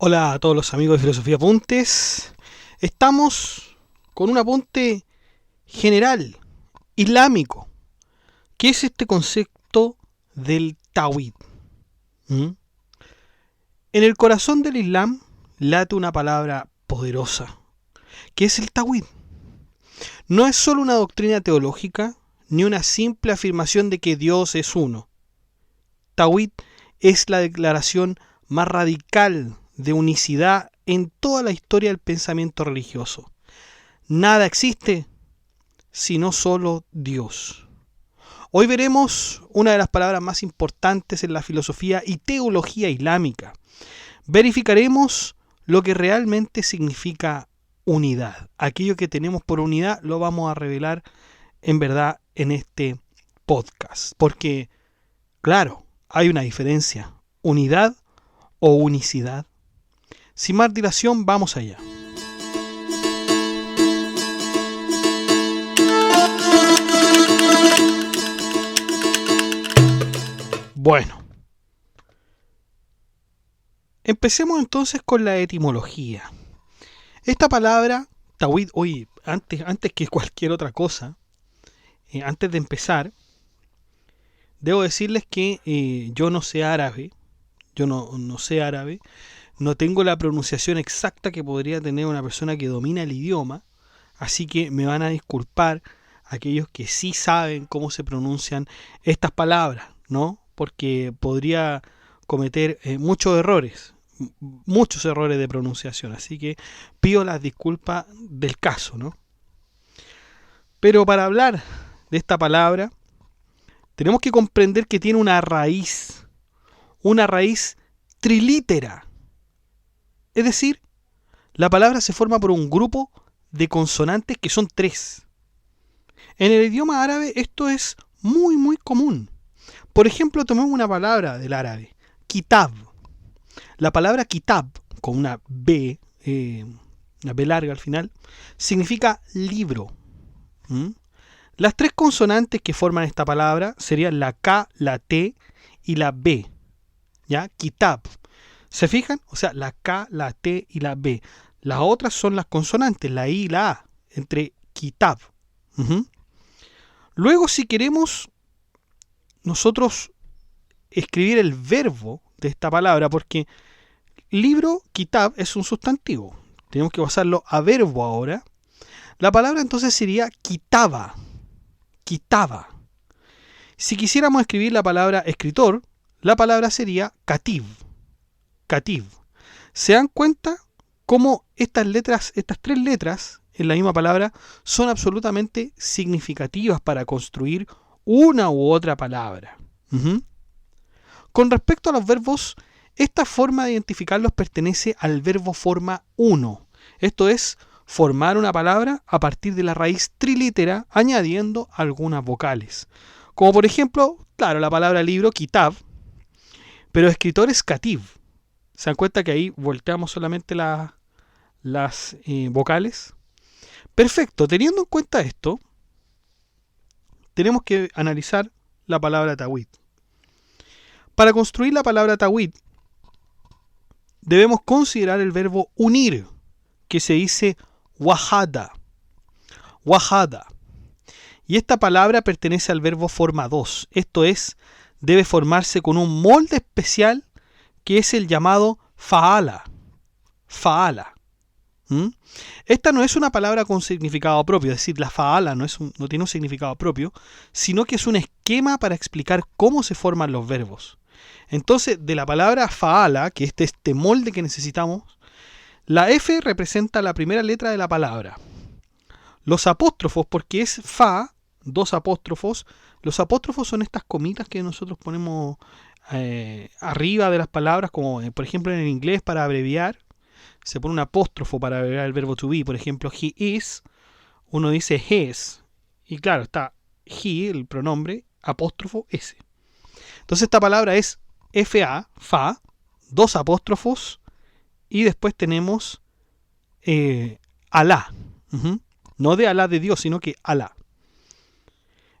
Hola a todos los amigos de Filosofía Apuntes. Estamos con un apunte general, islámico. ¿Qué es este concepto del Tawhid? ¿Mm? En el corazón del Islam late una palabra poderosa, que es el Tawhid. No es solo una doctrina teológica, ni una simple afirmación de que Dios es uno. Tawhid es la declaración más radical de unicidad en toda la historia del pensamiento religioso. Nada existe sino solo Dios. Hoy veremos una de las palabras más importantes en la filosofía y teología islámica. Verificaremos lo que realmente significa unidad. Aquello que tenemos por unidad lo vamos a revelar en verdad en este podcast. Porque, claro, hay una diferencia. Unidad o unicidad. Sin más dilación, vamos allá. Bueno, empecemos entonces con la etimología. Esta palabra, Tawhid, hoy, antes que cualquier otra cosa, antes de empezar, debo decirles que yo no sé árabe, no sé árabe, no tengo la pronunciación exacta que podría tener una persona que domina el idioma, así que me van a disculpar aquellos que sí saben cómo se pronuncian estas palabras, ¿no? Porque podría cometer muchos errores de pronunciación, así que pido las disculpas del caso, ¿no? Pero para hablar de esta palabra, tenemos que comprender que tiene una raíz trilítera. Es decir, la palabra se forma por un grupo de consonantes que son 3. En el idioma árabe esto es muy común. Por ejemplo, tomemos una palabra del árabe, kitab. La palabra kitab, con una B larga al final, significa libro. ¿Mm? Las 3 consonantes que forman esta palabra serían la K, la T y la B. ¿Ya? Kitab. ¿Se fijan? O sea, la K, la T y la B. Las otras son las consonantes, la I y la A, entre kitab. Luego, si queremos nosotros escribir el verbo de esta palabra, porque libro, kitab, es un sustantivo. Tenemos que pasarlo a verbo ahora. La palabra entonces sería kitaba. Kitaba. Si quisiéramos escribir la palabra escritor, la palabra sería katib. Katib. ¿Se dan cuenta cómo estas 3 letras en la misma palabra son absolutamente significativas para construir una u otra palabra? Con respecto a los verbos, esta forma de identificarlos pertenece al verbo forma 1. Esto es, formar una palabra a partir de la raíz trilítera añadiendo algunas vocales. Como por ejemplo, claro, la palabra libro, kitab, pero escritor es katib. ¿Se dan cuenta que ahí volteamos solamente las vocales? Perfecto, teniendo en cuenta esto, tenemos que analizar la palabra tawhid. Para construir la palabra tawhid, debemos considerar el verbo unir, que se dice wahada. Wahada. Y esta palabra pertenece al verbo forma 2. Esto es, debe formarse con un molde especial que es el llamado fa'ala. Fa'ala. Esta no es una palabra con significado propio, es decir, la fa'ala no tiene un significado propio, sino que es un esquema para explicar cómo se forman los verbos. Entonces, de la palabra fa'ala, que es este molde que necesitamos, la F representa la primera letra de la palabra. Los apóstrofos, porque es fa, 2 apóstrofos, los apóstrofos son estas comitas que nosotros ponemos arriba de las palabras, como por ejemplo en el inglés para abreviar, se pone un apóstrofo para abreviar el verbo to be. Por ejemplo, he is, uno dice his, y claro, está he, el pronombre, apóstrofo s. Entonces esta palabra es fa, fa, 2 apóstrofos, y después tenemos Alá. No de Alá de Dios, sino que Alá.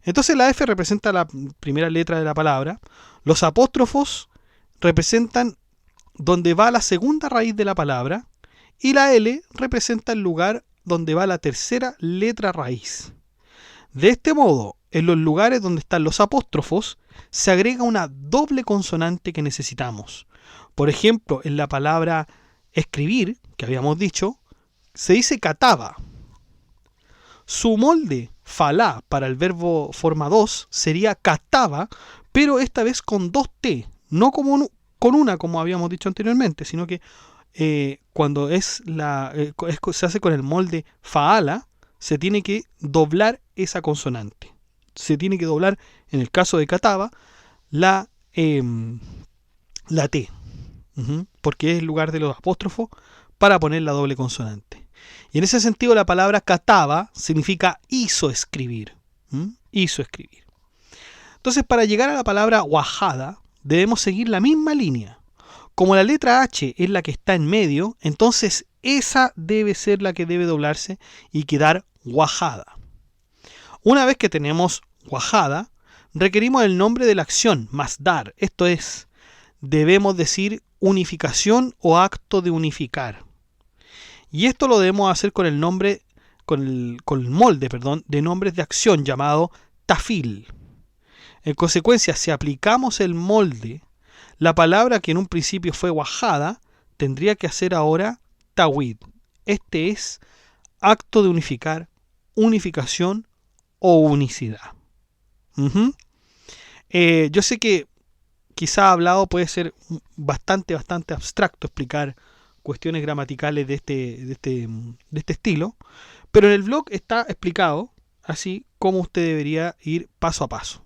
Entonces la F representa la primera letra de la palabra. Los apóstrofos representan donde va la segunda raíz de la palabra, y la L representa el lugar donde va la tercera letra raíz. De este modo, en los lugares donde están los apóstrofos, se agrega una doble consonante que necesitamos. Por ejemplo, en la palabra escribir, que habíamos dicho, se dice kataba. Su molde, falá, para el verbo forma 2, sería kataba, pero esta vez con dos T, no con una como habíamos dicho anteriormente, sino que cuando se hace con el molde faala, se tiene que doblar esa consonante. Se tiene que doblar, en el caso de kataba, la T, porque es el lugar de los apóstrofos para poner la doble consonante. Y en ese sentido la palabra kataba significa hizo escribir. Hizo escribir. Entonces, para llegar a la palabra wajada, debemos seguir la misma línea. Como la letra H es la que está en medio, entonces esa debe ser la que debe doblarse y quedar wajada. Una vez que tenemos wajada, requerimos el nombre de la acción, masdar, esto es, debemos decir unificación o acto de unificar. Y esto lo debemos hacer con el nombre, con el molde, de nombres de acción llamado tafil. En consecuencia, si aplicamos el molde, la palabra que en un principio fue wajada tendría que hacer ahora tawid. Este es acto de unificar, unificación o unicidad. Yo sé que quizá hablado puede ser bastante abstracto explicar cuestiones gramaticales de este estilo, pero en el blog está explicado así como usted debería ir paso a paso.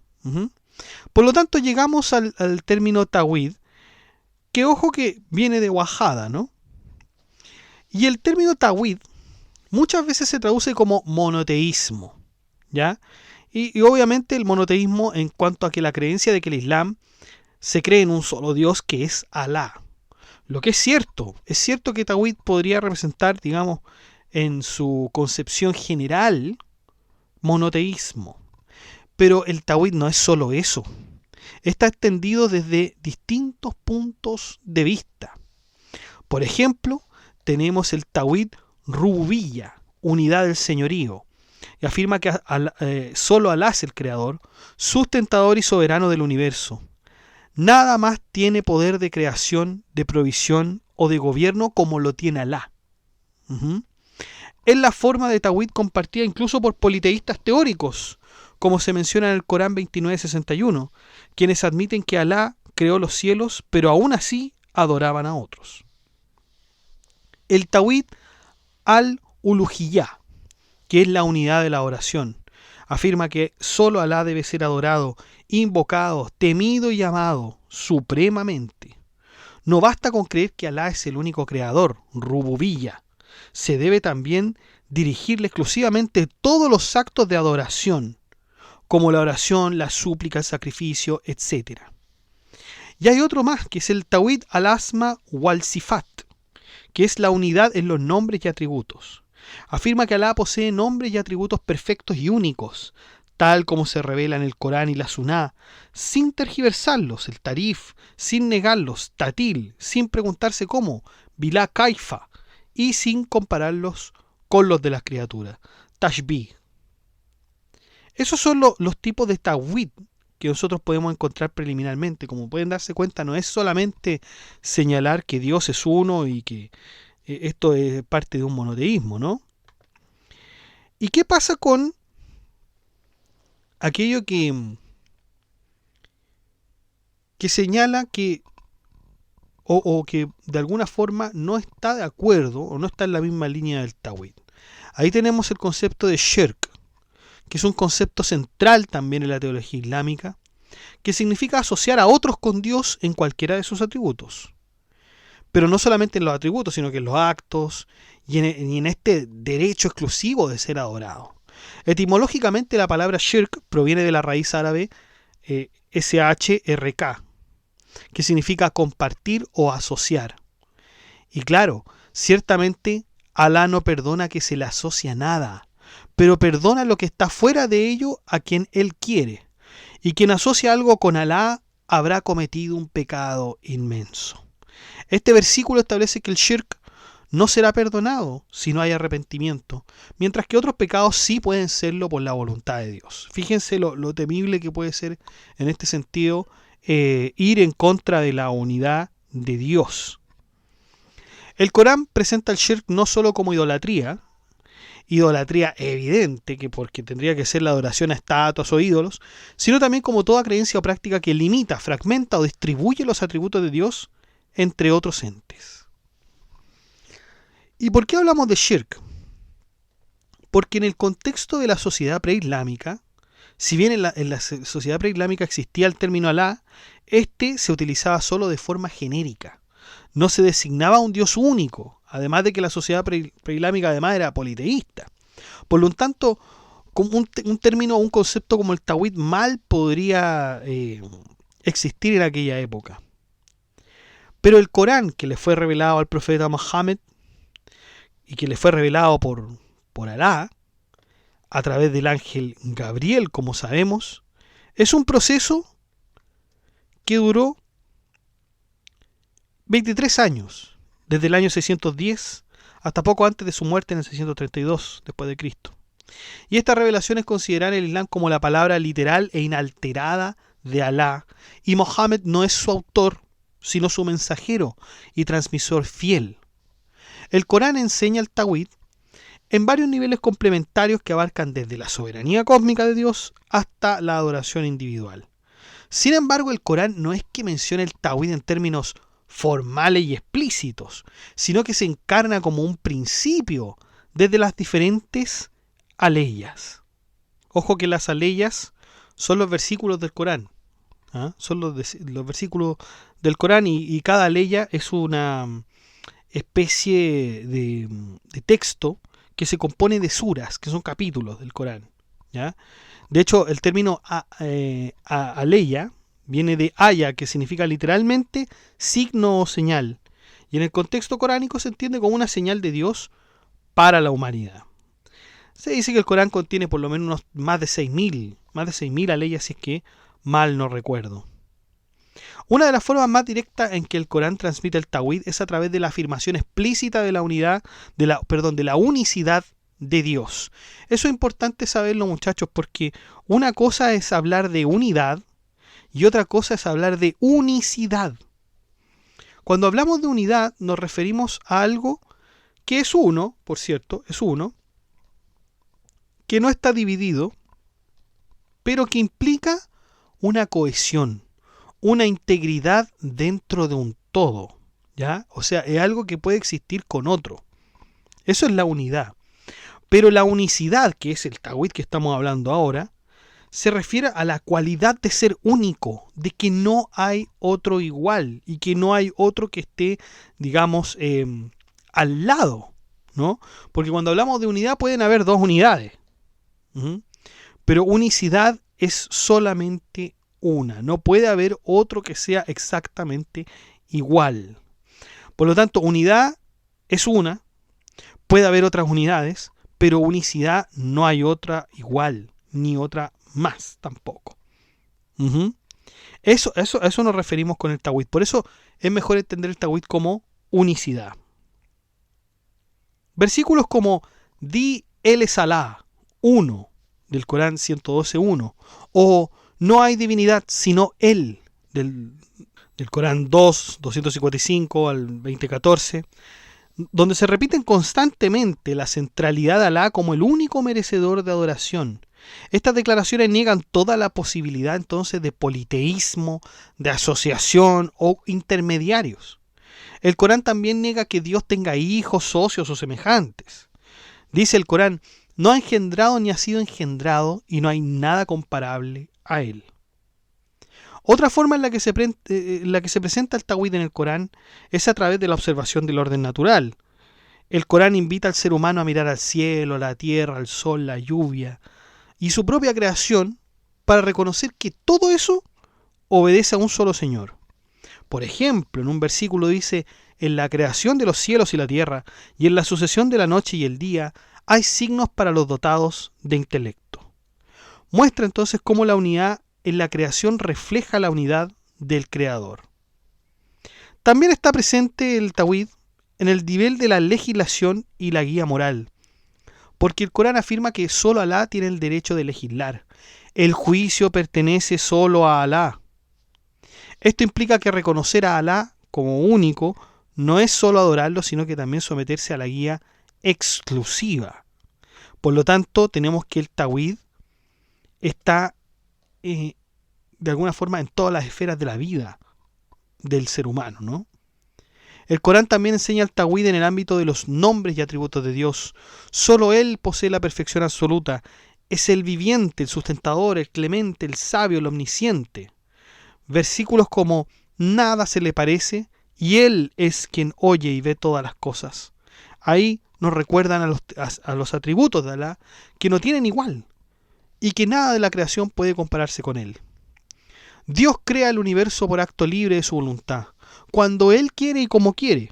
Por lo tanto, llegamos al término tawid, que ojo que viene de wajada, ¿no? Y el término tawid muchas veces se traduce como monoteísmo, ¿ya? Y obviamente el monoteísmo en cuanto a que la creencia de que el Islam se cree en un solo Dios que es Alá. Lo que es cierto que tawhid podría representar, digamos, en su concepción general, monoteísmo. Pero el tawhid no es solo eso. Está extendido desde distintos puntos de vista. Por ejemplo, tenemos el tawhid rububiyya, unidad del señorío, y afirma que solo Alá es el creador, sustentador y soberano del universo. Nada más tiene poder de creación, de provisión o de gobierno como lo tiene Alá. Es la forma de tawhid compartida incluso por politeístas teóricos, como se menciona en el Corán 29:61, quienes admiten que Alá creó los cielos, pero aún así adoraban a otros. El tawhid al-uluhiyya, que es la unidad de la oración, afirma que solo Alá debe ser adorado, invocado, temido y amado supremamente. No basta con creer que Alá es el único creador, rububiyya. Se debe también dirigirle exclusivamente todos los actos de adoración, como la oración, la súplica, el sacrificio, etc. Y hay otro más, que es el tawhid al-asma wal sifat, que es la unidad en los nombres y atributos. Afirma que Alá posee nombres y atributos perfectos y únicos, tal como se revela en el Corán y la Suná, sin tergiversarlos, el tarif, sin negarlos, tatil, sin preguntarse cómo, bilá kaifa, y sin compararlos con los de las criaturas, tashbih. Esos son los tipos de tawhid que nosotros podemos encontrar preliminarmente. Como pueden darse cuenta, no es solamente señalar que Dios es uno y que esto es parte de un monoteísmo, ¿no? ¿Y qué pasa con aquello que señala que o que de alguna forma no está de acuerdo o no está en la misma línea del tawhid? Ahí tenemos el concepto de shirk, que es un concepto central también en la teología islámica, que significa asociar a otros con Dios en cualquiera de sus atributos. Pero no solamente en los atributos, sino que en los actos y en este derecho exclusivo de ser adorado. Etimológicamente la palabra shirk proviene de la raíz árabe SHRK, que significa compartir o asociar. Y claro, ciertamente Alá no perdona que se le asocie a nada, pero perdona lo que está fuera de ello a quien Él quiere. Y quien asocia algo con Alá habrá cometido un pecado inmenso. Este versículo establece que el shirk no será perdonado si no hay arrepentimiento, mientras que otros pecados sí pueden serlo por la voluntad de Dios. Fíjense lo temible que puede ser en este sentido ir en contra de la unidad de Dios. El Corán presenta el shirk no solo como idolatría evidente, que porque tendría que ser la adoración a estatuas o ídolos, sino también como toda creencia o práctica que limita, fragmenta o distribuye los atributos de Dios entre otros entes. ¿Y por qué hablamos de shirk? Porque en el contexto de la sociedad preislámica, si bien en la sociedad preislámica existía el término Alá, este se utilizaba solo de forma genérica. No se designaba un Dios único, además de que la sociedad preislámica además era politeísta. Por lo tanto, como un término o un concepto como el tawhid mal podría existir en aquella época. Pero el Corán, que le fue revelado al profeta Muhammad y que le fue revelado por Alá, a través del ángel Gabriel, como sabemos, es un proceso que duró 23 años, desde el año 610 hasta poco antes de su muerte en el 632 después de Cristo. Y esta revelación es considerada en el Islam como la palabra literal e inalterada de Alá, y Mohammed no es su autor, sino su mensajero y transmisor fiel. El Corán enseña el tawhid en varios niveles complementarios que abarcan desde la soberanía cósmica de Dios hasta la adoración individual. Sin embargo, el Corán no es que mencione el tawhid en términos formales y explícitos, sino que se encarna como un principio desde las diferentes aleyas. Ojo que las aleyas son los versículos del Corán. Son los versículos del Corán y cada aleya es una especie de texto que se compone de suras, que son capítulos del Corán. ¿Ya? De hecho, el término aleya viene de aya, que significa literalmente signo o señal. Y en el contexto coránico se entiende como una señal de Dios para la humanidad. Se dice que el Corán contiene por lo menos más de 6.000 aleyas, si es que mal no recuerdo. Una de las formas más directas en que el Corán transmite el tawhid es a través de la afirmación explícita de la de la unicidad de Dios. Eso es importante saberlo, muchachos, porque una cosa es hablar de unidad y otra cosa es hablar de unicidad. Cuando hablamos de unidad nos referimos a algo que es uno, por cierto, es uno, que no está dividido, pero que implica una cohesión, una integridad dentro de un todo, ¿ya? O sea, es algo que puede existir con otro. Eso es la unidad. Pero la unicidad, que es el tawhid que estamos hablando ahora, se refiere a la cualidad de ser único, de que no hay otro igual y que no hay otro que esté, digamos, al lado, ¿no? Porque cuando hablamos de unidad pueden haber dos unidades, pero unicidad es solamente una, no puede haber otro que sea exactamente igual. Por lo tanto, unidad es una, puede haber otras unidades, pero unicidad no hay otra igual, ni otra más tampoco. Eso nos referimos con el tawhid. Por eso es mejor entender el tawhid como unicidad. Versículos como Di el es Alá, uno, del Corán 112.1, o no hay divinidad sino Él, del Corán 2, 255 al 2014, donde se repiten constantemente la centralidad de Alá como el único merecedor de adoración. Estas declaraciones niegan toda la posibilidad entonces de politeísmo, de asociación o intermediarios. El Corán también niega que Dios tenga hijos, socios o semejantes. Dice el Corán: no ha engendrado ni ha sido engendrado y no hay nada comparable a él. Otra forma en la que se presenta el tawhid en el Corán es a través de la observación del orden natural. El Corán invita al ser humano a mirar al cielo, a la tierra, al sol, la lluvia y su propia creación para reconocer que todo eso obedece a un solo Señor. Por ejemplo, en un versículo dice: en la creación de los cielos y la tierra y en la sucesión de la noche y el día hay signos para los dotados de intelecto. Muestra entonces cómo la unidad en la creación refleja la unidad del Creador. También está presente el Tawhid en el nivel de la legislación y la guía moral, porque el Corán afirma que solo Alá tiene el derecho de legislar. El juicio pertenece solo a Alá. Esto implica que reconocer a Alá como único no es solo adorarlo, sino que también someterse a la guía exclusiva. Por lo tanto, tenemos que el Tawhid está de alguna forma en todas las esferas de la vida del ser humano, ¿no? El Corán también enseña el Tawhid en el ámbito de los nombres y atributos de Dios. Solo Él posee la perfección absoluta. Es el viviente, el sustentador, el clemente, el sabio, el omnisciente. Versículos como nada se le parece y Él es quien oye y ve todas las cosas. Ahí nos recuerdan a los atributos de Alá que no tienen igual y que nada de la creación puede compararse con Él. Dios crea el universo por acto libre de su voluntad, cuando Él quiere y como quiere.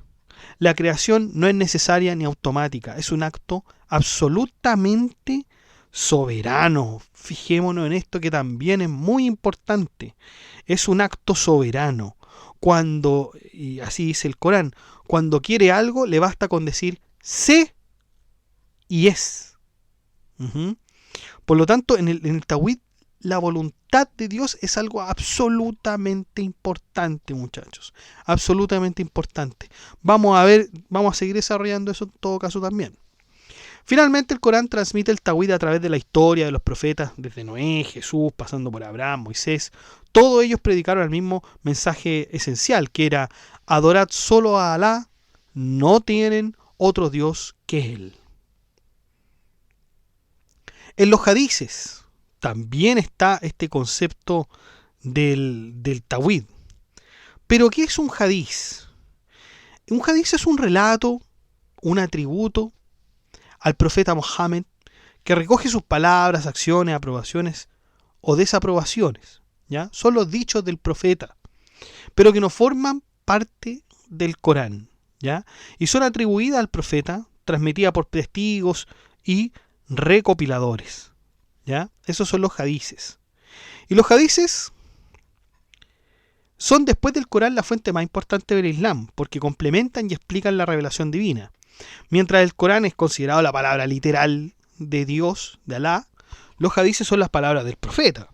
La creación no es necesaria ni automática, es un acto absolutamente soberano. Fijémonos en esto que también es muy importante. Es un acto soberano. Cuando, y así dice el Corán, cuando quiere algo le basta con decir sé y es. Por lo tanto, en el Tawhid, la voluntad de Dios es algo absolutamente importante, muchachos. Absolutamente importante. Vamos a seguir desarrollando eso en todo caso también. Finalmente, el Corán transmite el Tawhid a través de la historia de los profetas, desde Noé, Jesús, pasando por Abraham, Moisés. Todos ellos predicaron el mismo mensaje esencial, que era adorad solo a Alá, no tienen otro Dios que Él. En los hadices también está este concepto del Tawhid. Pero ¿qué es un hadiz? Un hadiz es un relato, un atributo al profeta Mohammed que recoge sus palabras, acciones, aprobaciones o desaprobaciones. ¿Ya? Son los dichos del profeta, pero que no forman parte del Corán. ¿Ya? Y son atribuidas al profeta, transmitidas por testigos y recopiladores. ¿Ya? Esos son los hadices. Y los hadices son después del Corán la fuente más importante del Islam, porque complementan y explican la revelación divina. Mientras el Corán es considerado la palabra literal de Dios, de Alá, los hadices son las palabras del profeta,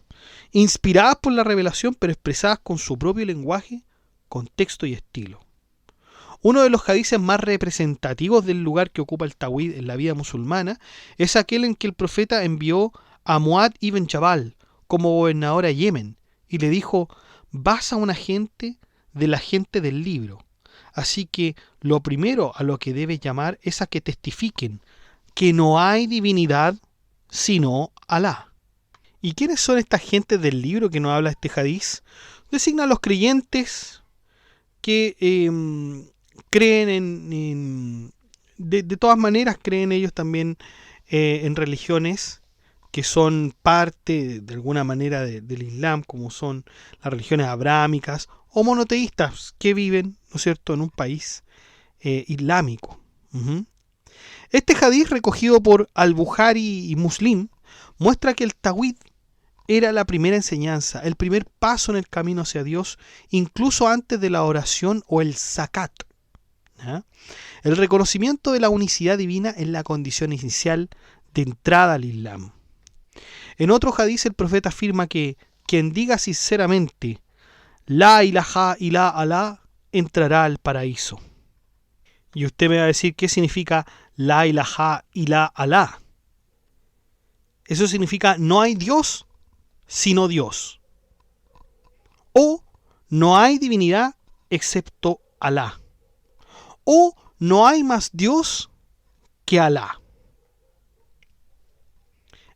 inspiradas por la revelación pero expresadas con su propio lenguaje, contexto y estilo. Uno de los hadices más representativos del lugar que ocupa el Tawhid en la vida musulmana es aquel en que el profeta envió a Muad ibn Jabal como gobernador a Yemen y le dijo: vas a una gente de la gente del libro, así que lo primero a lo que debes llamar es a que testifiquen que no hay divinidad sino Alá. ¿Y quiénes son estas gentes del libro que nos habla este hadiz? Designa a los creyentes que creen de todas maneras creen ellos también en religiones que son parte de alguna manera del Islam, como son las religiones abrámicas o monoteístas que viven, ¿no es cierto?, en un país islámico. Este hadiz, recogido por Al-Bukhari y Muslim, muestra que el Tawhid era la primera enseñanza, el primer paso en el camino hacia Dios, incluso antes de la oración o el zakat. ¿Ya? El reconocimiento de la unicidad divina es la condición inicial de entrada al Islam. En otro hadiz el profeta afirma que quien diga sinceramente La ilaha illa Alá entrará al paraíso. Y usted me va a decir, ¿qué significa La ilaha illa Alá? Eso significa no hay Dios sino Dios. O no hay divinidad excepto Alá. O no hay más Dios que Alá.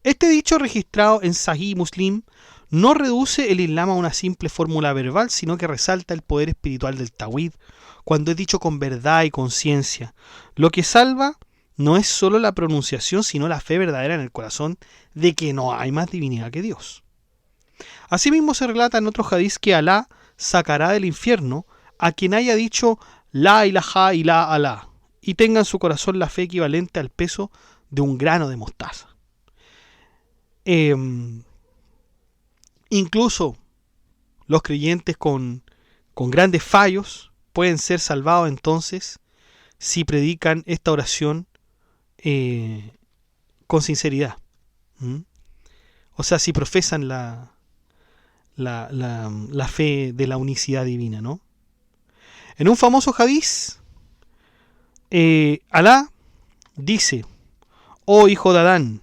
Este dicho, registrado en Sahih Muslim, no reduce el Islam a una simple fórmula verbal, sino que resalta el poder espiritual del Tawhid cuando es dicho con verdad y conciencia. Lo que salva no es solo la pronunciación, sino la fe verdadera en el corazón de que no hay más divinidad que Dios. Asimismo se relata en otro hadiz que Alá sacará del infierno a quien haya dicho La ilaha illa Alá y tenga en su corazón la fe equivalente al peso de un grano de mostaza. Incluso los creyentes con grandes fallos pueden ser salvados entonces si predican esta oración con sinceridad. ¿Mm? O sea, si profesan la fe de la unicidad divina, ¿no? En un famoso hadiz, Alá dice: oh hijo de Adán,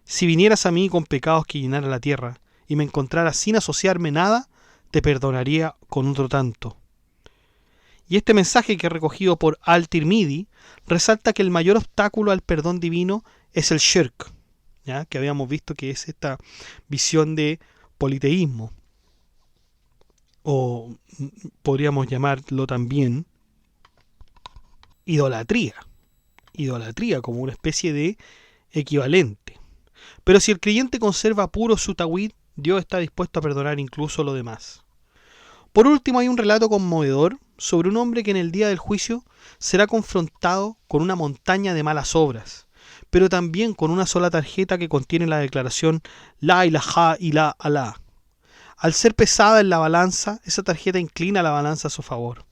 si vinieras a mí con pecados que llenaran la tierra y me encontraras sin asociarme nada, te perdonaría con otro tanto. Y este mensaje, que es recogido por Al-Tirmidhi, resalta que el mayor obstáculo al perdón divino es el shirk, ¿ya? Que habíamos visto que es esta visión de politeísmo, o podríamos llamarlo también idolatría. Idolatría como una especie de equivalente. Pero si el creyente conserva puro su tawhid, Dios está dispuesto a perdonar incluso lo demás. Por último, hay un relato conmovedor sobre un hombre que en el día del juicio será confrontado con una montaña de malas obras, pero también con una sola tarjeta que contiene la declaración La ilaha illa Allah. Al ser pesada en la balanza, esa tarjeta inclina la balanza a su favor.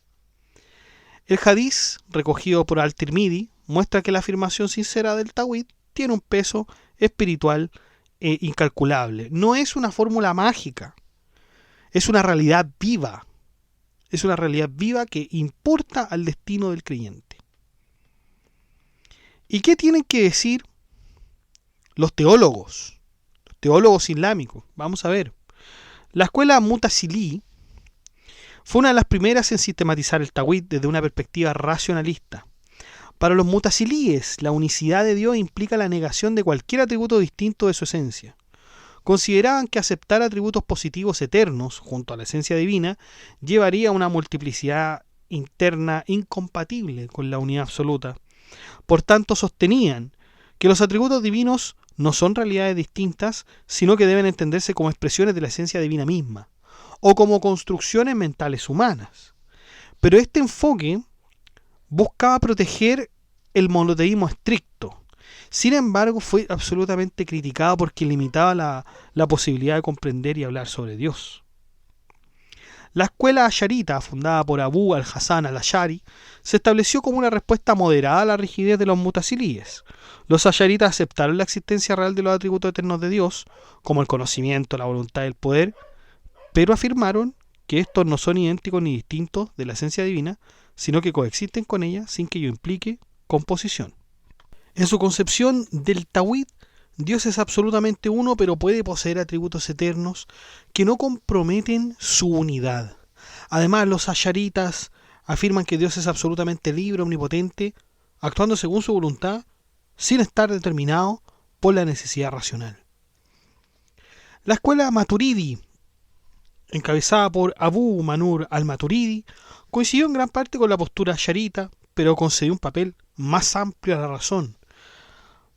El hadiz, recogido por Al-Tirmidhi, muestra que la afirmación sincera del tawhid tiene un peso espiritual incalculable. No es una fórmula mágica, es una realidad viva. Es una realidad viva que importa al destino del creyente. ¿Y qué tienen que decir los teólogos islámicos? Vamos a ver. La escuela Mu'tazilí fue una de las primeras en sistematizar el tawhid desde una perspectiva racionalista. Para los mutazilíes, la unicidad de Dios implica la negación de cualquier atributo distinto de su esencia. Consideraban que aceptar atributos positivos eternos junto a la esencia divina llevaría a una multiplicidad interna incompatible con la unidad absoluta. Por tanto, sostenían que los atributos divinos no son realidades distintas, sino que deben entenderse como expresiones de la esencia divina misma, o como construcciones mentales humanas. Pero este enfoque buscaba proteger el monoteísmo estricto. Sin embargo, fue absolutamente criticado porque limitaba la posibilidad de comprender y hablar sobre Dios. La escuela asharita, fundada por Abu al-Hasan al-Ashari, se estableció como una respuesta moderada a la rigidez de los mutazilíes. Los asharitas aceptaron la existencia real de los atributos eternos de Dios, como el conocimiento, la voluntad y el poder, pero afirmaron que estos no son idénticos ni distintos de la esencia divina, sino que coexisten con ella sin que ello implique composición. En su concepción del tawhid, Dios es absolutamente uno, pero puede poseer atributos eternos que no comprometen su unidad. Además, los asharitas afirman que Dios es absolutamente libre, omnipotente, actuando según su voluntad, sin estar determinado por la necesidad racional. La escuela Maturidi, encabezada por Abu Manur al-Maturidi, coincidió en gran parte con la postura asharita, pero concedió un papel más amplio a la razón.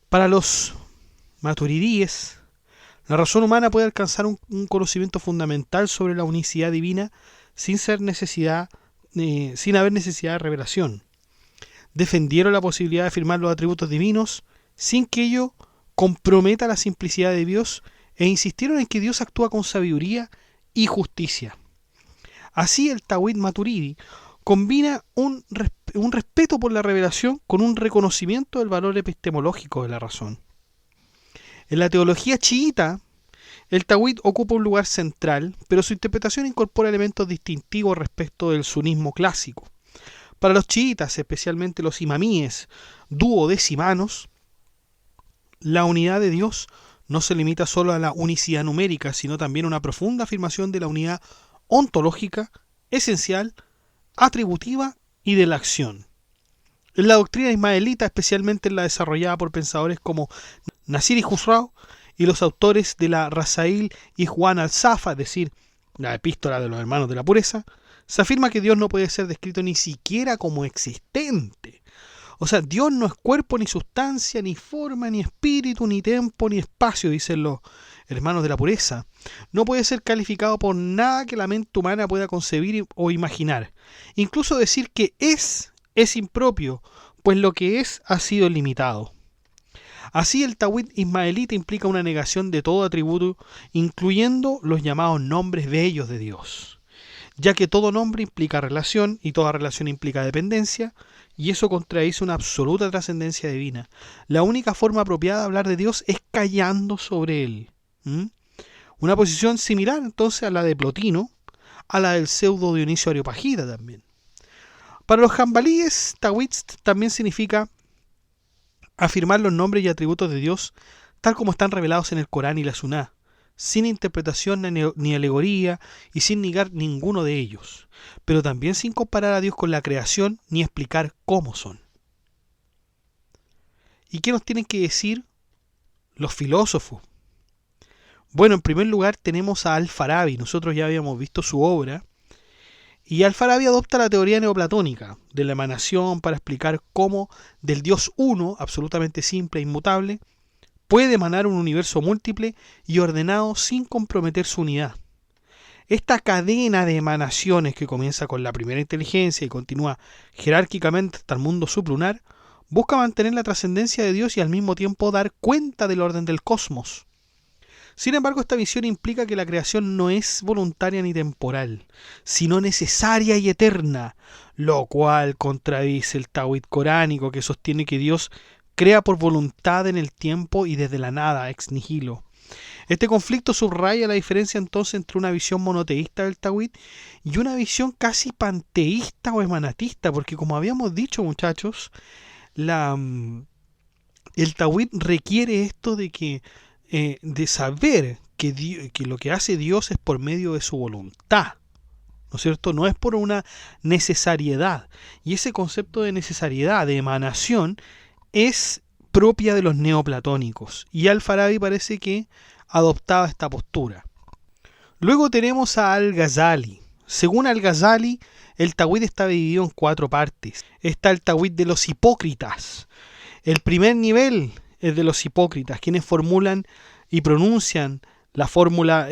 Para los maturidíes, la razón humana puede alcanzar un conocimiento fundamental sobre la unicidad divina sin haber necesidad de revelación. Defendieron la posibilidad de afirmar los atributos divinos sin que ello comprometa la simplicidad de Dios e insistieron en que Dios actúa con sabiduría y justicia. Así, el tawhid maturidi combina un respeto por la revelación con un reconocimiento del valor epistemológico de la razón. En la teología chiita, el tawhid ocupa un lugar central, pero su interpretación incorpora elementos distintivos respecto del sunismo clásico. Para los chiitas, especialmente los imamíes duodecimanos, la unidad de Dios no se limita solo a la unicidad numérica, sino también a una profunda afirmación de la unidad ontológica, esencial, atributiva y de la acción. En la doctrina ismaelita, especialmente en la desarrollada por pensadores como Nasir y Husraw y los autores de la Rasail y Juan al-Safa, es decir, la epístola de los hermanos de la pureza, se afirma que Dios no puede ser descrito ni siquiera como existente. O sea, Dios no es cuerpo, ni sustancia, ni forma, ni espíritu, ni tiempo, ni espacio, dicen los hermanos de la pureza. No puede ser calificado por nada que la mente humana pueda concebir o imaginar. Incluso decir que es impropio, pues lo que es ha sido limitado. Así, el tawhid ismaelita implica una negación de todo atributo, incluyendo los llamados nombres bellos de Dios. ya que todo nombre implica relación y toda relación implica dependencia, y eso contradice una absoluta trascendencia divina. La única forma apropiada de hablar de Dios es callando sobre Él. ¿Mm? Una posición similar entonces a la de Plotino, a la del pseudo Dionisio Areopagita también. Para los jambalíes, Tawhid también significa afirmar los nombres y atributos de Dios tal como están revelados en el Corán y la Suná, sin interpretación ni alegoría y sin negar ninguno de ellos, pero también sin comparar a Dios con la creación ni explicar cómo son. ¿Y qué nos tienen que decir los filósofos? Bueno, en primer lugar tenemos a Al-Farabi. Nosotros ya habíamos visto su obra, y Al-Farabi adopta la teoría neoplatónica de la emanación para explicar cómo del Dios uno, absolutamente simple e inmutable, puede emanar un universo múltiple y ordenado sin comprometer su unidad. Esta cadena de emanaciones que comienza con la primera inteligencia y continúa jerárquicamente hasta el mundo sublunar, busca mantener la trascendencia de Dios y al mismo tiempo dar cuenta del orden del cosmos. Sin embargo, esta visión implica que la creación no es voluntaria ni temporal, sino necesaria y eterna, lo cual contradice el Tawhid coránico que sostiene que Dios crea por voluntad en el tiempo y desde la nada, ex nihilo. Este conflicto subraya la diferencia entonces entre una visión monoteísta del Tawhid y una visión casi panteísta o emanatista, porque como habíamos dicho, muchachos, el Tawhid requiere esto de saber que lo que hace Dios es por medio de su voluntad, ¿no es cierto? No es por una necesariedad. Y ese concepto de necesariedad, de emanación, es propia de los neoplatónicos. Y Al-Farabi parece que adoptaba esta postura. Luego tenemos a Al-Ghazali. Según Al-Ghazali, el Tawhid está dividido en 4 partes. Está el Tawhid de los hipócritas. El primer nivel es de los hipócritas, quienes formulan y pronuncian la fórmula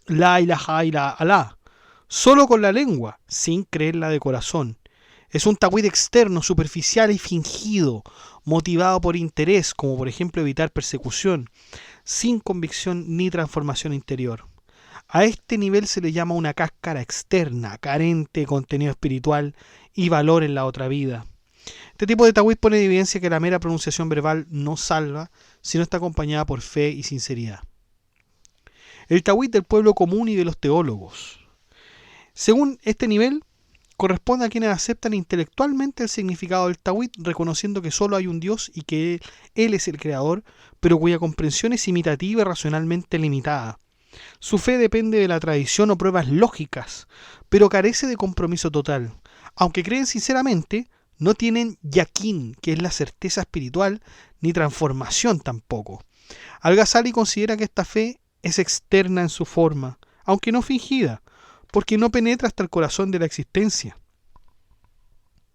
la ilaha illa Allah, solo con la lengua, sin creerla de corazón. Es un Tawhid externo, superficial y fingido, motivado por interés, como por ejemplo evitar persecución, sin convicción ni transformación interior. A este nivel se le llama una cáscara externa, carente de contenido espiritual y valor en la otra vida. Este tipo de Tawhid pone en evidencia que la mera pronunciación verbal no salva, sino está acompañada por fe y sinceridad. El Tawhid del pueblo común y de los teólogos. Según este nivel, corresponde a quienes aceptan intelectualmente el significado del Tawhid, reconociendo que solo hay un Dios y que Él es el creador, pero cuya comprensión es imitativa y racionalmente limitada. Su fe depende de la tradición o pruebas lógicas, pero carece de compromiso total. Aunque creen sinceramente, no tienen yaqín, que es la certeza espiritual, ni transformación tampoco. Al-Ghazali considera que esta fe es externa en su forma, aunque no fingida, porque no penetra hasta el corazón de la existencia.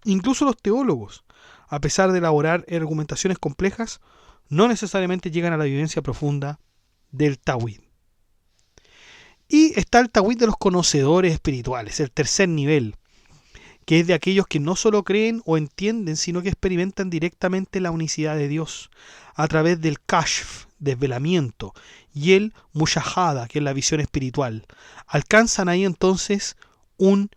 Incluso los teólogos, a pesar de elaborar argumentaciones complejas, no necesariamente llegan a la vivencia profunda del Tawhid. Y está el Tawhid de los conocedores espirituales, el tercer nivel, que es de aquellos que no solo creen o entienden, sino que experimentan directamente la unicidad de Dios a través del kashf, desvelamiento, y el mushahada, que es la visión espiritual. Alcanzan ahí entonces un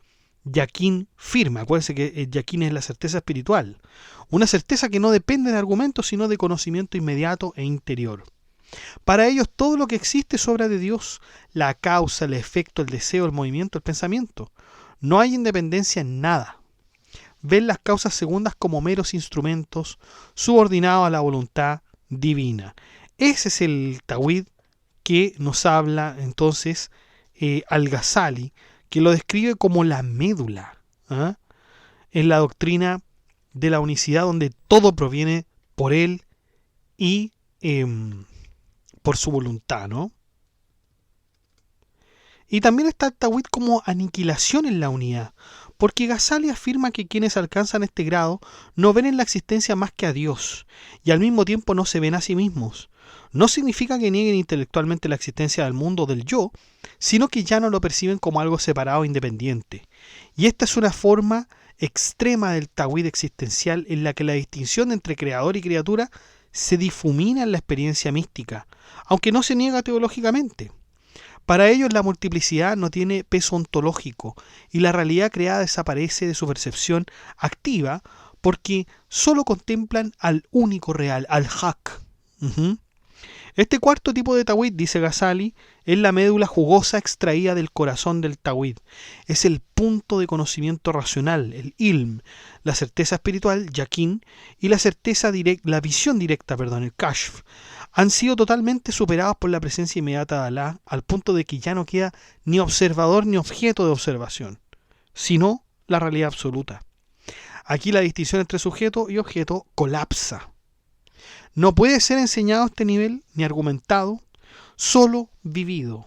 yaqín firme. Acuérdense que el yaqín es la certeza espiritual. Una certeza que no depende de argumentos, sino de conocimiento inmediato e interior. Para ellos todo lo que existe es obra de Dios, la causa, el efecto, el deseo, el movimiento, el pensamiento. No hay independencia en nada. Ven las causas segundas como meros instrumentos subordinados a la voluntad divina. Ese es el Tawhid que nos habla entonces Al-Ghazali, que lo describe como la médula, en la doctrina de la unicidad, donde todo proviene por él y por su voluntad, ¿no? Y también está el Tawhid como aniquilación en la unidad, porque Ghazali afirma que quienes alcanzan este grado no ven en la existencia más que a Dios, y al mismo tiempo no se ven a sí mismos. No significa que nieguen intelectualmente la existencia del mundo del yo, sino que ya no lo perciben como algo separado e independiente. Y esta es una forma extrema del Tawhid existencial en la que la distinción entre creador y criatura se difumina en la experiencia mística, aunque no se niega teológicamente. Para ellos la multiplicidad no tiene peso ontológico y la realidad creada desaparece de su percepción activa porque solo contemplan al único real, al Haq. Este cuarto tipo de tawhid, dice Ghazali, es la médula jugosa extraída del corazón del tawhid. Es el punto de conocimiento racional, el ilm, la certeza espiritual, yaqin, y la visión directa, el kashf. Han sido totalmente superados por la presencia inmediata de Alá, al punto de que ya no queda ni observador ni objeto de observación, sino la realidad absoluta. Aquí la distinción entre sujeto y objeto colapsa. No puede ser enseñado a este nivel, ni argumentado, solo vivido.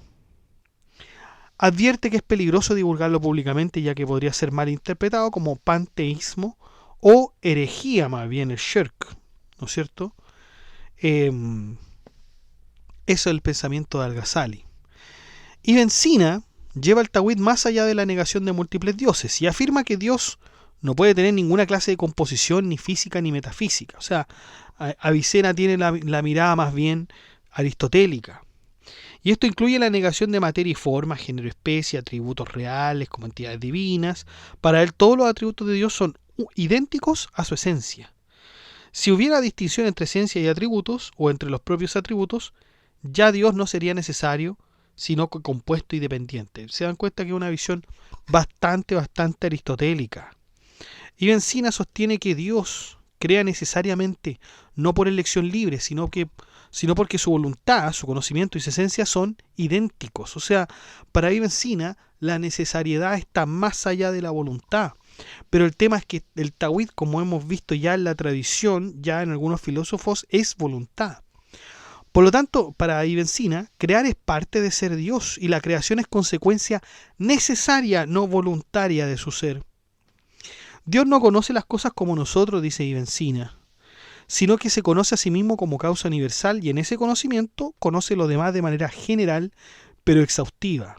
Advierte que es peligroso divulgarlo públicamente, ya que podría ser mal interpretado como panteísmo o herejía, más bien el shirk, ¿no es cierto? Eso es el pensamiento de Al-Ghazali. Ibn Sina lleva el tawhid más allá de la negación de múltiples dioses y afirma que Dios no puede tener ninguna clase de composición, ni física ni metafísica. O sea, Avicena tiene la mirada más bien aristotélica. Y esto incluye la negación de materia y forma, género, especie, atributos reales como entidades divinas. Para él todos los atributos de Dios son idénticos a su esencia. Si hubiera distinción entre esencia y atributos, o entre los propios atributos, ya Dios no sería necesario, sino compuesto y dependiente. Se dan cuenta que es una visión bastante aristotélica. Ibn Sina sostiene que Dios crea necesariamente, no por elección libre, sino porque su voluntad, su conocimiento y su esencia son idénticos. O sea, para Ibn Sina la necesariedad está más allá de la voluntad. Pero el tema es que el tawhid, como hemos visto ya en la tradición, ya en algunos filósofos, es voluntad. Por lo tanto, para Ibn Sina, crear es parte de ser Dios y la creación es consecuencia necesaria, no voluntaria de su ser. Dios no conoce las cosas como nosotros, dice Ibn Sina, sino que se conoce a sí mismo como causa universal y en ese conocimiento conoce lo demás de manera general, pero exhaustiva.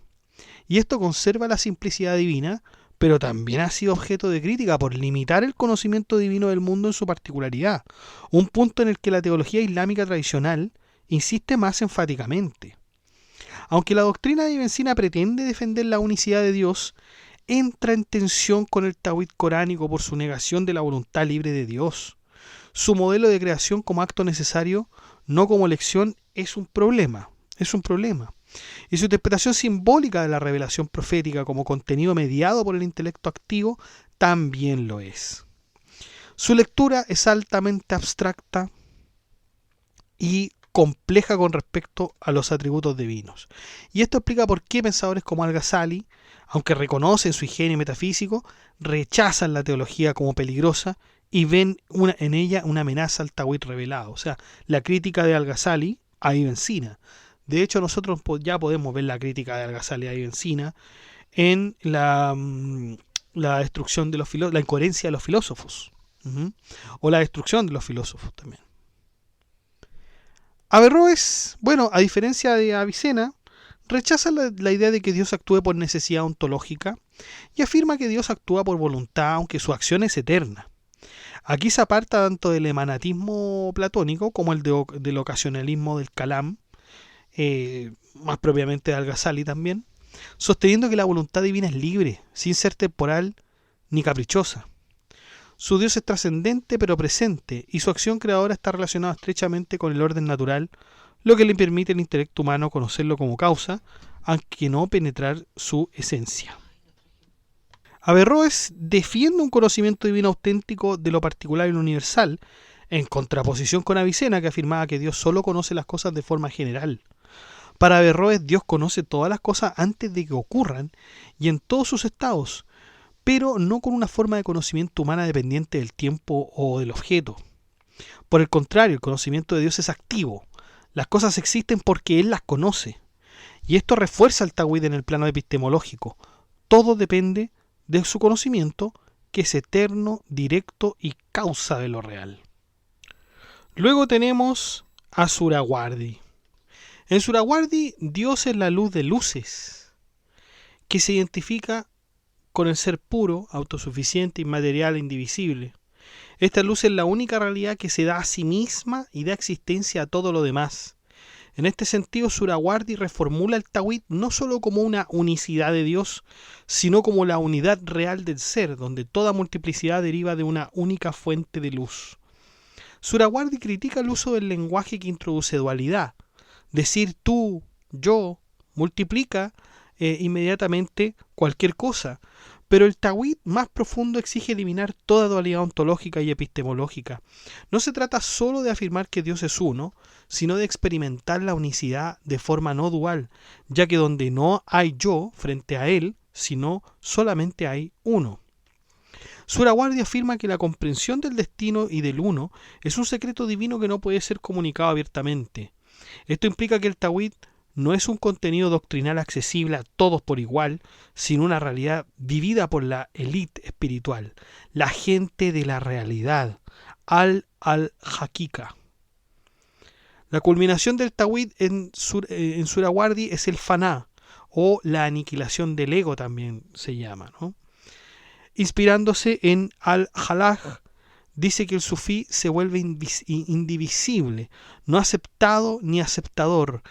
Y esto conserva la simplicidad divina, pero también ha sido objeto de crítica por limitar el conocimiento divino del mundo en su particularidad, un punto en el que la teología islámica tradicional insiste más enfáticamente. Aunque la doctrina de Ibn Sina pretende defender la unicidad de Dios, entra en tensión con el tawhid coránico por su negación de la voluntad libre de Dios. Su modelo de creación como acto necesario, no como elección, es un problema. Y su interpretación simbólica de la revelación profética como contenido mediado por el intelecto activo también lo es. Su lectura es altamente abstracta y compleja con respecto a los atributos divinos. Y esto explica por qué pensadores como Al-Ghazali, aunque reconocen su ingenio metafísico, rechazan la teología como peligrosa y ven en ella una amenaza al tawhid revelado. O sea, la crítica de Al-Ghazali a Ibn Sina. De hecho, nosotros ya podemos ver la crítica de Al-Ghazali a Ibn Sina en la destrucción de la incoherencia de los filósofos. O la destrucción de los filósofos también. Averroes, a diferencia de Avicena, rechaza la idea de que Dios actúe por necesidad ontológica y afirma que Dios actúa por voluntad, aunque su acción es eterna. Aquí se aparta tanto del emanatismo platónico como del ocasionalismo del Kalam, más propiamente de Al-Ghazali también, sosteniendo que la voluntad divina es libre, sin ser temporal ni caprichosa. Su Dios es trascendente pero presente, y su acción creadora está relacionada estrechamente con el orden natural, lo que le permite al intelecto humano conocerlo como causa, aunque no penetrar su esencia. Averroes defiende un conocimiento divino auténtico de lo particular y lo universal, en contraposición con Avicena, que afirmaba que Dios solo conoce las cosas de forma general. Para Averroes, Dios conoce todas las cosas antes de que ocurran y en todos sus estados, pero no con una forma de conocimiento humana dependiente del tiempo o del objeto. Por el contrario, el conocimiento de Dios es activo. Las cosas existen porque Él las conoce. Y esto refuerza el tawhid en el plano epistemológico. Todo depende de su conocimiento, que es eterno, directo y causa de lo real. Luego tenemos a Surawardi. En Surawardi, Dios es la luz de luces, que se identifica con el ser puro, autosuficiente, inmaterial e indivisible. Esta luz es la única realidad que se da a sí misma y da existencia a todo lo demás. En este sentido, Surawardi reformula el Tawhid no solo como una unicidad de Dios, sino como la unidad real del ser, donde toda multiplicidad deriva de una única fuente de luz. Surawardi critica el uso del lenguaje que introduce dualidad. Decir tú, yo, multiplica inmediatamente cualquier cosa, pero el Tawhid más profundo exige eliminar toda dualidad ontológica y epistemológica. No se trata solo de afirmar que Dios es uno, sino de experimentar la unicidad de forma no dual, ya que donde no hay yo frente a él, sino solamente hay uno. Surawardi afirma que la comprensión del destino y del uno es un secreto divino que no puede ser comunicado abiertamente. Esto implica que el Tawhid no es un contenido doctrinal accesible a todos por igual, sino una realidad vivida por la élite espiritual, la gente de la realidad, al-Hakika. La culminación del Tawhid en Surawardi es el faná, o la aniquilación del ego también se llama, ¿no? Inspirándose en al-Halaj, dice que el sufí se vuelve indivisible, no aceptado ni aceptador,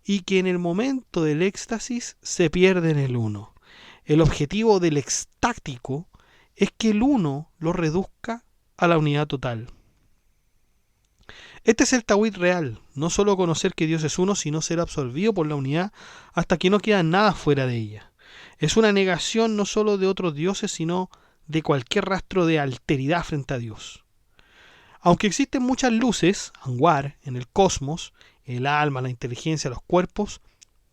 y que en el momento del éxtasis se pierde en el uno. El objetivo del extático es que el uno lo reduzca a la unidad total. Este es el Tawhid real, no solo conocer que Dios es uno, sino ser absorbido por la unidad hasta que no queda nada fuera de ella. Es una negación no solo de otros dioses, sino de cualquier rastro de alteridad frente a Dios. Aunque existen muchas luces, Anwar, en el cosmos, el alma, la inteligencia, los cuerpos,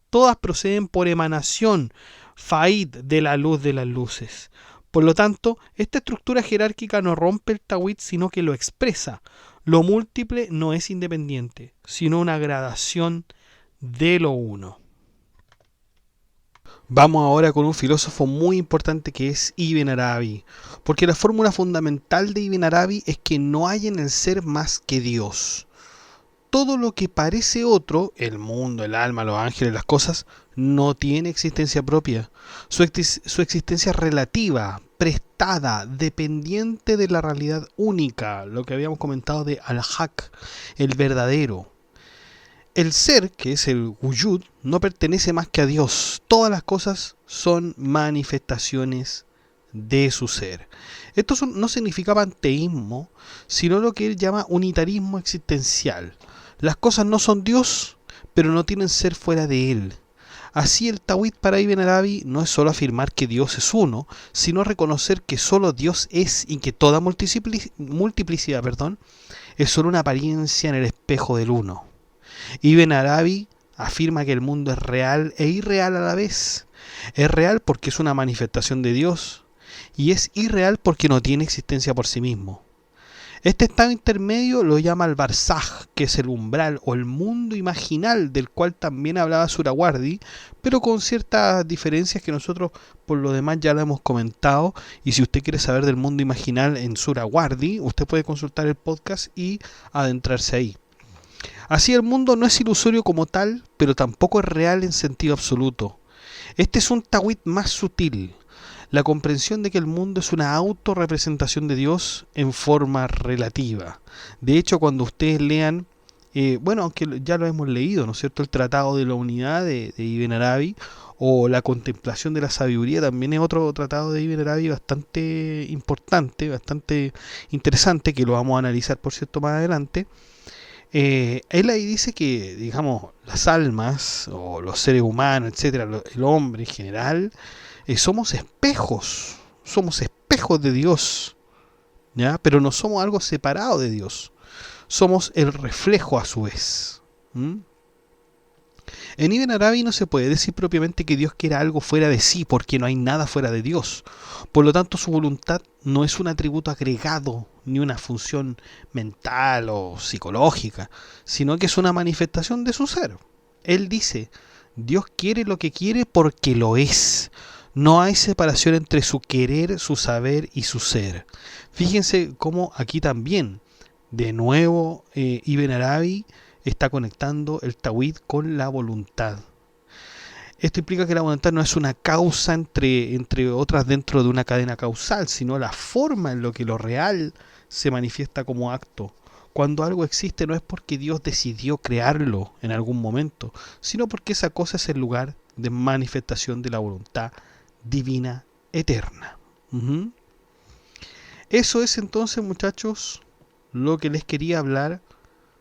todas proceden por emanación, faid, de la luz de las luces. Por lo tanto, esta estructura jerárquica no rompe el Tawhid, sino que lo expresa. Lo múltiple no es independiente, sino una gradación de lo uno. Vamos ahora con un filósofo muy importante que es Ibn Arabi, porque la fórmula fundamental de Ibn Arabi es que no hay en el ser más que Dios. Todo lo que parece otro, el mundo, el alma, los ángeles, las cosas, no tiene existencia propia. Su existencia es relativa, prestada, dependiente de la realidad única, lo que habíamos comentado de al-Haq, el verdadero. El ser, que es el wujud, no pertenece más que a Dios. Todas las cosas son manifestaciones de su ser. Esto no significa panteísmo, sino lo que él llama unitarismo existencial. Las cosas no son Dios, pero no tienen ser fuera de él. Así el Tawhid para Ibn Arabi no es solo afirmar que Dios es uno, sino reconocer que solo Dios es y que toda multiplicidad es solo una apariencia en el espejo del uno. Ibn Arabi afirma que el mundo es real e irreal a la vez. Es real porque es una manifestación de Dios y es irreal porque no tiene existencia por sí mismo. Este estado intermedio lo llama el Barzaj, que es el umbral o el mundo imaginal del cual también hablaba Surawardi, pero con ciertas diferencias que nosotros por lo demás ya lo hemos comentado. Y si usted quiere saber del mundo imaginal en Surawardi, usted puede consultar el podcast y adentrarse ahí. Así el mundo no es ilusorio como tal, pero tampoco es real en sentido absoluto. Este es un Tawhid más sutil, la comprensión de que el mundo es una autorrepresentación de Dios en forma relativa. De hecho, cuando ustedes lean, aunque ya lo hemos leído, ¿no es cierto?, el Tratado de la Unidad de Ibn Arabi, o la Contemplación de la Sabiduría, también es otro tratado de Ibn Arabi bastante importante, bastante interesante, que lo vamos a analizar, por cierto, más adelante. Él ahí dice que, digamos, las almas, o los seres humanos, etcétera, el hombre en general, somos espejos de Dios, ¿ya? Pero no somos algo separado de Dios, somos el reflejo a su vez. En Ibn Arabi no se puede decir propiamente que Dios quiera algo fuera de sí, porque no hay nada fuera de Dios. Por lo tanto, su voluntad no es un atributo agregado, ni una función mental o psicológica, sino que es una manifestación de su ser. Él dice, Dios quiere lo que quiere porque lo es. No hay separación entre su querer, su saber y su ser. Fíjense cómo aquí también, de nuevo, Ibn Arabi está conectando el Tawhid con la voluntad. Esto implica que la voluntad no es una causa entre otras dentro de una cadena causal, sino la forma en la que lo real se manifiesta como acto, Cuando algo existe no es porque Dios decidió crearlo en algún momento, sino porque esa cosa es el lugar de manifestación de la voluntad divina eterna. Ujú. Eso es entonces, muchachos, lo que les quería hablar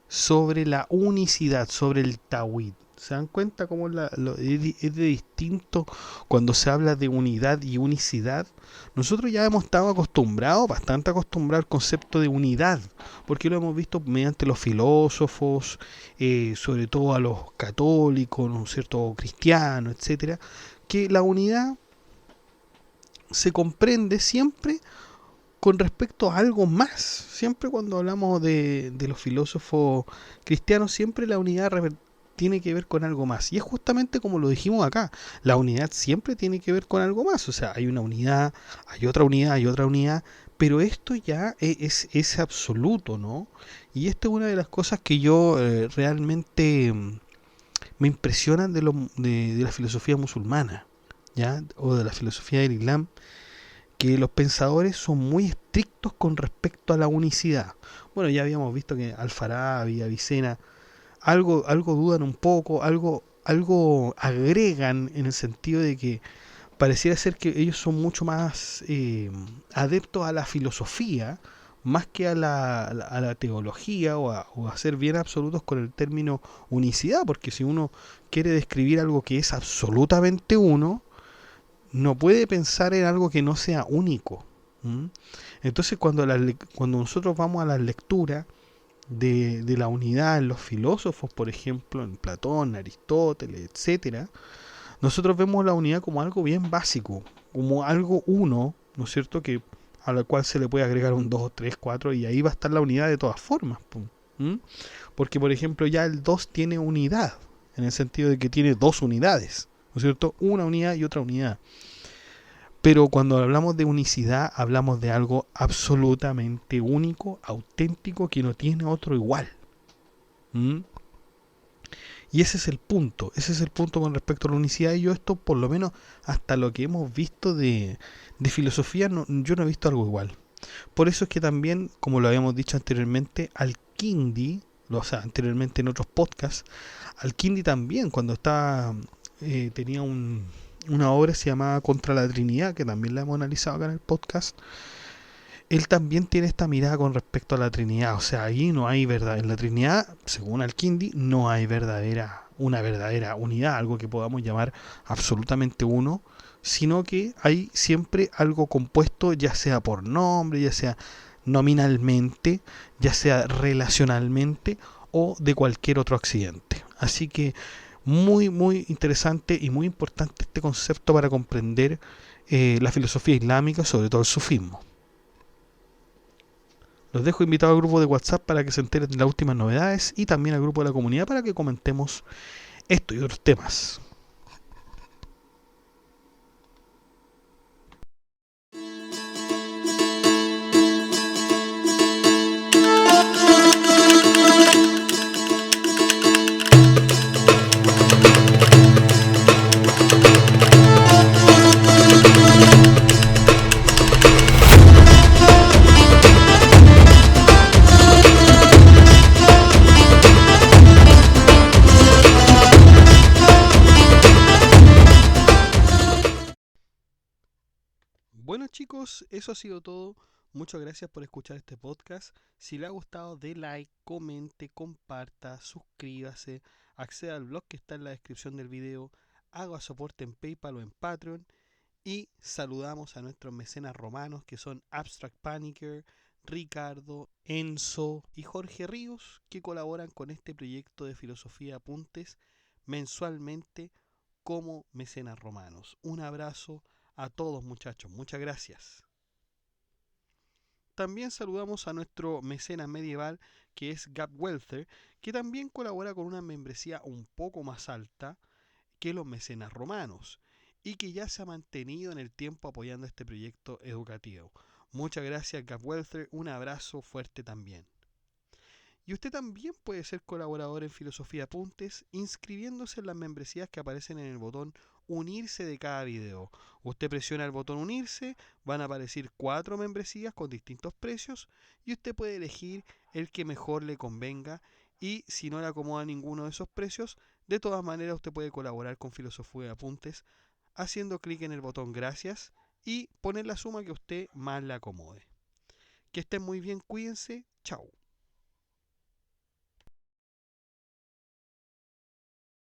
sobre la unicidad, sobre el Tawhid. ¿Se dan cuenta cómo es de distinto cuando se habla de unidad y unicidad? Nosotros ya hemos estado acostumbrados, bastante acostumbrados al concepto de unidad, porque lo hemos visto mediante los filósofos, sobre todo a los católicos, ¿no es cierto?, cristianos, etcétera, que la unidad se comprende siempre con respecto a algo más. Siempre cuando hablamos de los filósofos cristianos, siempre la unidad tiene que ver con algo más. Y es justamente como lo dijimos acá, la unidad siempre tiene que ver con algo más. O sea, hay una unidad, hay otra unidad, hay otra unidad, pero esto ya es absoluto, ¿no? Y esta es una de las cosas que yo realmente me impresionan de la filosofía musulmana, ¿ya? O de la filosofía del Islam, que los pensadores son muy estrictos con respecto a la unicidad. Bueno, ya habíamos visto que Al-Farabi, Avicena, algo dudan un poco, algo agregan en el sentido de que pareciera ser que ellos son mucho más adeptos a la filosofía, más que a la teología o a ser bien absolutos con el término unicidad, porque si uno quiere describir algo que es absolutamente uno, no puede pensar en algo que no sea único. ¿Mm? Entonces cuando nosotros vamos a la lectura de la unidad en los filósofos, por ejemplo, en Platón, Aristóteles, etcétera, nosotros vemos la unidad como algo bien básico, como algo uno, ¿no es cierto?, que a la cual se le puede agregar un 2, 3, 4 y ahí va a estar la unidad de todas formas. ¿Mm? Porque, por ejemplo, ya el 2 tiene unidad, en el sentido de que tiene dos unidades, ¿no es cierto?, una unidad y otra unidad. Pero cuando hablamos de unicidad, hablamos de algo absolutamente único, auténtico, que no tiene otro igual. ¿Mm? Y ese es el punto con respecto a la unicidad. Y yo esto, por lo menos, hasta lo que hemos visto de filosofía, yo no he visto algo igual. Por eso es que también, como lo habíamos dicho anteriormente, Al-Kindi, o sea, anteriormente en otros podcasts, Al-Kindi también, cuando estaba, tenía una obra que se llamaba Contra la Trinidad, que también la hemos analizado acá en el podcast. Él también tiene esta mirada con respecto a la Trinidad. O sea, ahí no hay verdad. En la Trinidad, según Al-Kindi, no hay una verdadera unidad, algo que podamos llamar absolutamente uno, sino que hay siempre algo compuesto, ya sea por nombre, ya sea nominalmente, ya sea relacionalmente o de cualquier otro accidente. Así que muy, muy interesante y muy importante este concepto para comprender la filosofía islámica, sobre todo el sufismo. Los dejo invitados al grupo de WhatsApp para que se enteren de las últimas novedades y también al grupo de la comunidad para que comentemos esto y otros temas. Bueno chicos, eso ha sido todo. Muchas gracias por escuchar este podcast. Si le ha gustado, dé like, comente, comparta, suscríbase, acceda al blog que está en la descripción del video, haga soporte en PayPal o en Patreon y saludamos a nuestros mecenas romanos que son Abstract Panicker, Ricardo, Enzo y Jorge Ríos, que colaboran con este proyecto de Filosofía Apuntes mensualmente como mecenas romanos. Un abrazo a todos muchachos, muchas gracias. También saludamos a nuestro mecenas medieval que es Gap Welfare, que también colabora con una membresía un poco más alta que los mecenas romanos y que ya se ha mantenido en el tiempo apoyando este proyecto educativo. Muchas gracias Gap Welfare, un abrazo fuerte también. Y usted también puede ser colaborador en Filosofía Apuntes inscribiéndose en las membresías que aparecen en el botón unirse de cada video. Usted presiona el botón unirse, van a aparecer 4 membresías con distintos precios y usted puede elegir el que mejor le convenga, y si no le acomoda ninguno de esos precios, de todas maneras usted puede colaborar con Filosofía de Apuntes haciendo clic en el botón gracias y poner la suma que a usted más le acomode. Que estén muy bien, cuídense, chao.